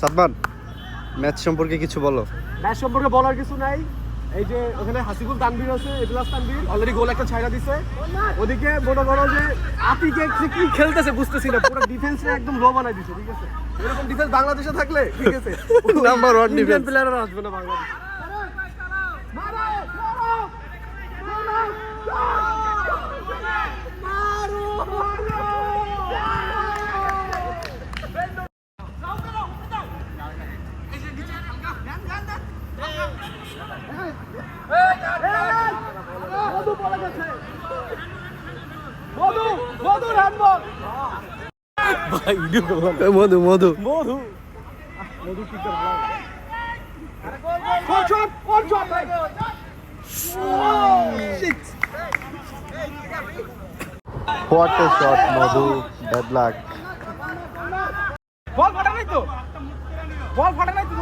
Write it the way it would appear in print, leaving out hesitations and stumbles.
Sadman, match সম্পর্কে কিছু বলো। ম্যাচ সম্পর্কে বলার কিছু নাই। এই যে ওখানে হাসিবুল তানভীর আছে, এজলাস তানভীর অলরেডি গোল একটা ছাইড়া দিছে। ওদিকে মনে করো যে আতিকে কি খেলতেছে বুঝতেছি না, পুরো ডিফেন্সে একদম লো বানাই দিছে। ঠিক আছে, এরকম ডিফেন্স বাংলাদেশে থাকলে ঠিক আছে নাম্বার 1 ডিফেন্স প্লেয়াররা আসবে না বাংলাদেশ। মধু মধু হোয়াট এ শট মধু, ব্যাড লাক। বল ফাটা নাই তো, বল ফাটা নাই তো,